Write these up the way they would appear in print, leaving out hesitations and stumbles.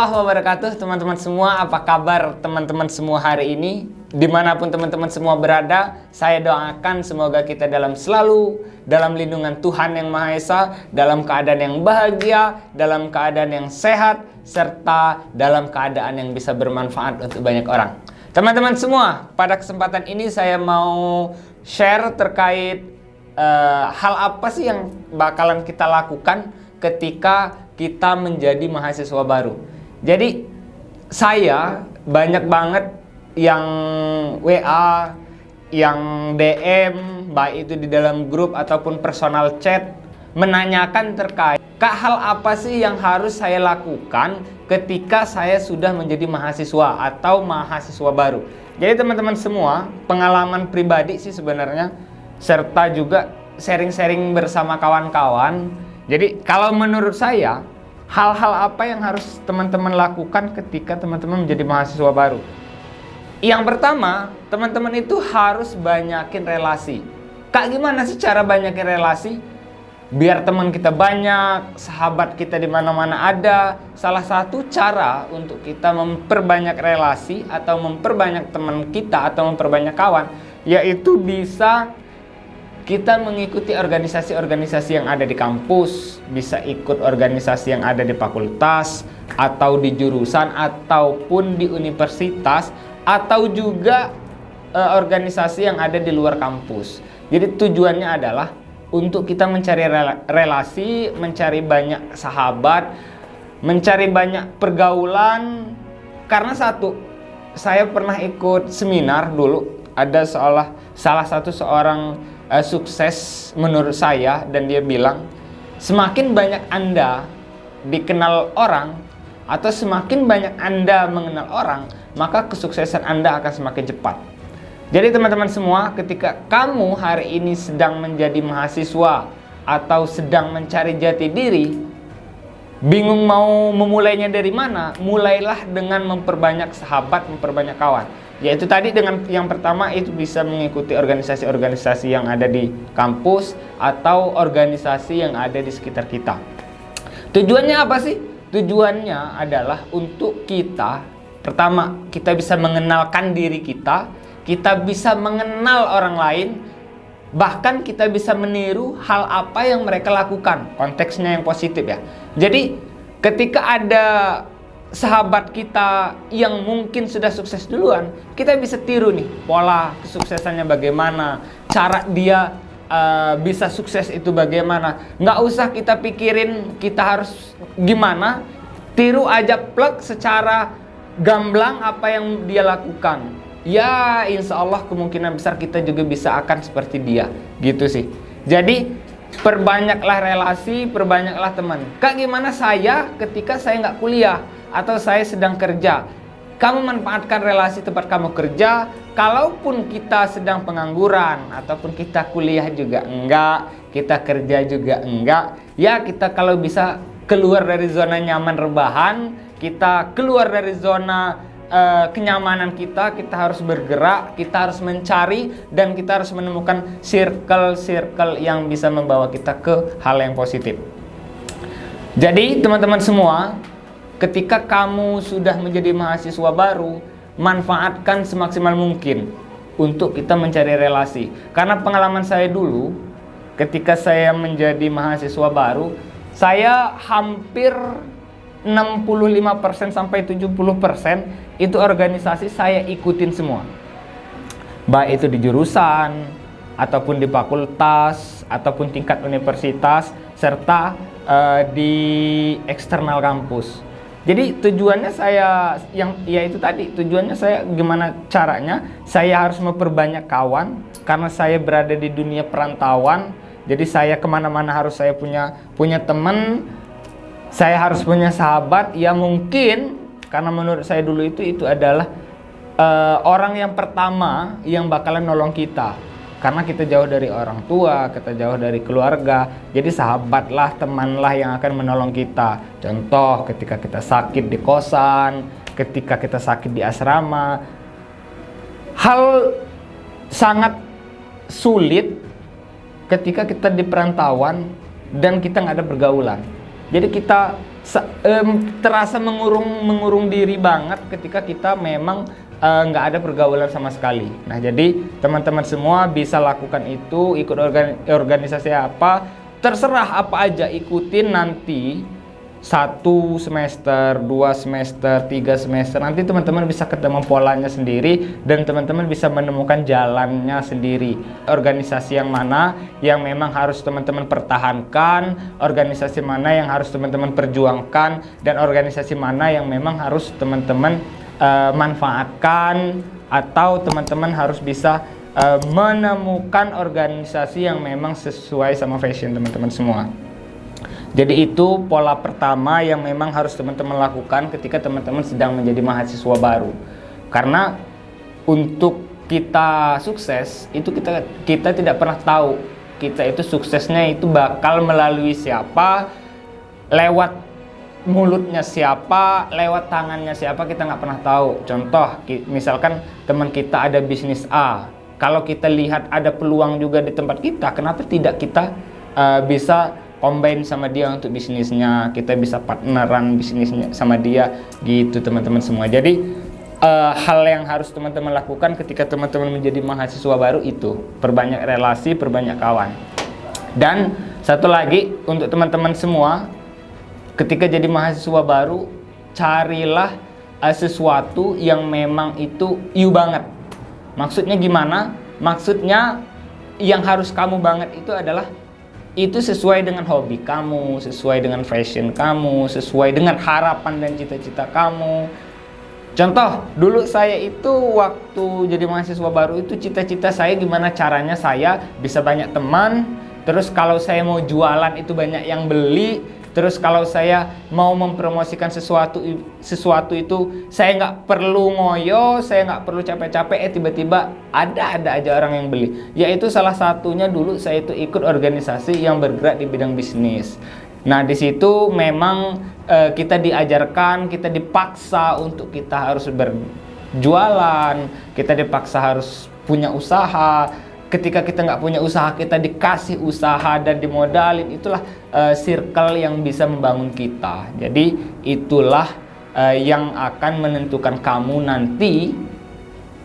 warahmatullahi wabarakatuh. Teman-teman semua, apa kabar teman-teman semua hari ini? Dimanapun teman-teman semua berada, saya doakan semoga kita selalu dalam lindungan Tuhan Yang Maha Esa, dalam keadaan yang bahagia, dalam keadaan yang sehat, serta dalam keadaan yang bisa bermanfaat untuk banyak orang. Teman-teman semua, pada kesempatan ini saya mau share terkait hal apa sih yang bakalan kita lakukan ketika kita menjadi mahasiswa baru. Jadi saya banyak banget yang WA, yang DM, baik itu di dalam grup ataupun personal chat, menanyakan terkait hal apa sih yang harus saya lakukan ketika saya sudah menjadi mahasiswa atau mahasiswa baru. Jadi teman-teman semua, pengalaman pribadi sih sebenarnya, serta juga sharing-sharing bersama kawan-kawan. Jadi kalau menurut saya, hal-hal apa yang harus teman-teman lakukan ketika teman-teman menjadi mahasiswa baru? Yang pertama, teman-teman itu harus banyakin relasi. Kak, gimana sih cara banyakin relasi? Biar teman kita banyak, sahabat kita di mana-mana ada. Salah satu cara untuk kita memperbanyak relasi atau memperbanyak teman kita atau memperbanyak kawan, yaitu bisa kita mengikuti organisasi-organisasi yang ada di kampus, bisa ikut organisasi yang ada di fakultas, atau di jurusan, ataupun di universitas, atau juga organisasi yang ada di luar kampus. Jadi tujuannya adalah untuk kita mencari relasi, mencari banyak sahabat, mencari banyak pergaulan. Karena satu, saya pernah ikut seminar dulu, ada salah satu seorang sukses menurut saya, dan dia bilang semakin banyak Anda dikenal orang atau semakin banyak Anda mengenal orang, maka kesuksesan Anda akan semakin cepat. Jadi teman-teman semua, ketika kamu hari ini sedang menjadi mahasiswa atau sedang mencari jati diri, bingung mau memulainya dari mana, mulailah dengan memperbanyak sahabat, memperbanyak kawan. Yaitu tadi dengan yang pertama itu bisa mengikuti organisasi-organisasi yang ada di kampus atau organisasi yang ada di sekitar kita. Tujuannya apa sih? Tujuannya adalah untuk kita, pertama, kita bisa mengenalkan diri kita bisa mengenal orang lain, bahkan kita bisa meniru hal apa yang mereka lakukan. Konteksnya yang positif ya. Jadi ketika ada sahabat kita yang mungkin sudah sukses duluan, kita bisa tiru nih pola kesuksesannya bagaimana, cara dia bisa sukses itu bagaimana. Nggak usah kita pikirin kita harus gimana, tiru aja, plek secara gamblang apa yang dia lakukan. Ya insya Allah kemungkinan besar kita juga bisa akan seperti dia, gitu sih. Jadi perbanyaklah relasi, perbanyaklah teman. Kak, gimana saya ketika saya nggak kuliah atau saya sedang kerja? Kamu manfaatkan relasi tempat kamu kerja. Kalaupun kita sedang pengangguran ataupun kita kuliah juga enggak, kita kerja juga enggak, ya kita kalau bisa keluar dari zona nyaman rebahan, kita keluar dari zona kenyamanan kita harus bergerak, kita harus mencari, dan kita harus menemukan circle-circle yang bisa membawa kita ke hal yang positif. Jadi teman-teman semua, ketika kamu sudah menjadi mahasiswa baru, manfaatkan semaksimal mungkin untuk kita mencari relasi. Karena pengalaman saya dulu, ketika saya menjadi mahasiswa baru, saya hampir 65% sampai 70% itu organisasi saya ikutin semua. Baik itu di jurusan, ataupun di fakultas, ataupun tingkat universitas, serta di eksternal kampus. Jadi tujuannya saya tujuannya saya gimana caranya saya harus memperbanyak kawan, karena saya berada di dunia perantauan. Jadi saya kemana-mana harus saya punya teman, saya harus punya sahabat. Ya mungkin karena menurut saya dulu itu adalah orang yang pertama yang bakalan nolong kita, karena kita jauh dari orang tua, kita jauh dari keluarga. Jadi sahabatlah, temanlah yang akan menolong kita. Contoh ketika kita sakit di kosan, ketika kita sakit di asrama. Hal sangat sulit ketika kita di perantauan dan kita nggak ada pergaulan. Jadi kita terasa mengurung diri banget ketika kita memang nggak ada pergaulan sama sekali. Nah, jadi teman-teman semua bisa lakukan itu, ikut organisasi apa, terserah apa aja, ikutin nanti 1 semester, 2 semester, 3 semester, nanti teman-teman bisa ketemu polanya sendiri dan teman-teman bisa menemukan jalannya sendiri. Organisasi yang mana yang memang harus teman-teman pertahankan, organisasi mana yang harus teman-teman perjuangkan, dan organisasi mana yang memang harus teman-teman manfaatkan, atau teman-teman harus bisa menemukan organisasi yang memang sesuai sama fashion teman-teman semua. Jadi itu pola pertama yang memang harus teman-teman lakukan ketika teman-teman sedang menjadi mahasiswa baru. Karena untuk kita sukses itu kita tidak pernah tahu kita itu suksesnya itu bakal melalui siapa, lewat mulutnya siapa, lewat tangannya siapa, kita nggak pernah tahu. Contoh, misalkan teman kita ada bisnis A, kalau kita lihat ada peluang juga di tempat kita, kenapa tidak kita bisa combine sama dia untuk bisnisnya, kita bisa partneran bisnisnya sama dia, gitu teman-teman semua. Jadi hal yang harus teman-teman lakukan ketika teman-teman menjadi mahasiswa baru itu perbanyak relasi, perbanyak kawan. Dan satu lagi untuk teman-teman semua, ketika jadi mahasiswa baru, carilah sesuatu yang memang itu you banget. Maksudnya gimana? Maksudnya yang harus kamu banget itu adalah itu sesuai dengan hobi kamu, sesuai dengan fashion kamu, sesuai dengan harapan dan cita-cita kamu. Contoh, dulu saya itu waktu jadi mahasiswa baru itu cita-cita saya gimana caranya saya bisa banyak teman, terus kalau saya mau jualan itu banyak yang beli, terus kalau saya mau mempromosikan sesuatu itu saya nggak perlu ngoyo, saya nggak perlu capek-capek, tiba-tiba ada aja orang yang beli. Yaitu salah satunya dulu saya itu ikut organisasi yang bergerak di bidang bisnis. Nah, di situ memang kita diajarkan, kita dipaksa untuk kita harus berjualan, kita dipaksa harus punya usaha. Ketika kita nggak punya usaha, kita dikasih usaha dan dimodalin. Itulah circle yang bisa membangun kita. Jadi itulah yang akan menentukan kamu nanti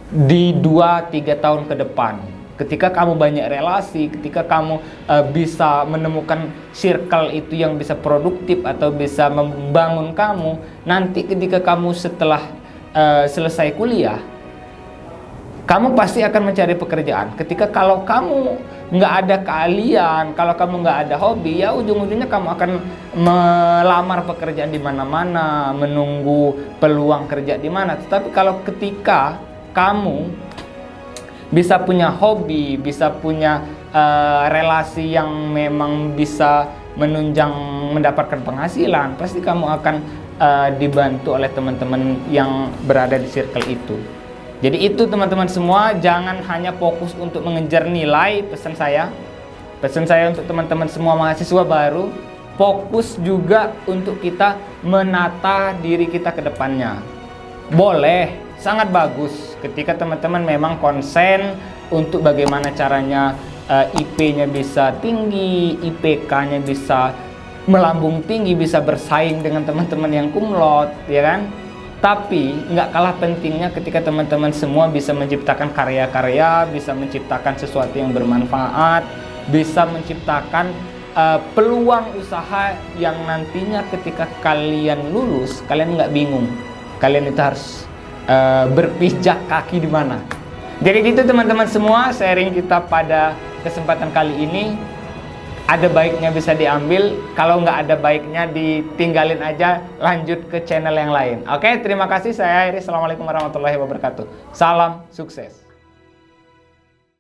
di 2-3 tahun ke depan. Ketika kamu banyak relasi, ketika kamu bisa menemukan circle itu yang bisa produktif atau bisa membangun kamu, nanti ketika kamu setelah selesai kuliah, kamu pasti akan mencari pekerjaan. Ketika kalau kamu nggak ada keahlian, kalau kamu nggak ada hobi, ya ujung-ujungnya kamu akan melamar pekerjaan di mana-mana, menunggu peluang kerja di mana. Tetapi kalau ketika kamu bisa punya hobi, bisa punya relasi yang memang bisa menunjang mendapatkan penghasilan, pasti kamu akan dibantu oleh teman-teman yang berada di circle itu. Jadi itu teman-teman semua, jangan hanya fokus untuk mengejar nilai. Pesan saya untuk teman-teman semua mahasiswa baru, fokus juga untuk kita menata diri kita ke depannya. Boleh, sangat bagus ketika teman-teman memang konsen untuk bagaimana caranya IP-nya bisa tinggi, IPK-nya bisa melambung tinggi, bisa bersaing dengan teman-teman yang kumlot, ya kan? Tapi nggak kalah pentingnya ketika teman-teman semua bisa menciptakan karya-karya, bisa menciptakan sesuatu yang bermanfaat, bisa menciptakan peluang usaha yang nantinya ketika kalian lulus, kalian nggak bingung. Kalian itu harus berpijak kaki di mana. Jadi gitu teman-teman semua, sharing kita pada kesempatan kali ini. Ada baiknya bisa diambil, kalau nggak ada baiknya ditinggalin aja, lanjut ke channel yang lain. Oke, terima kasih, saya Iris. Assalamualaikum warahmatullahi wabarakatuh. Salam sukses.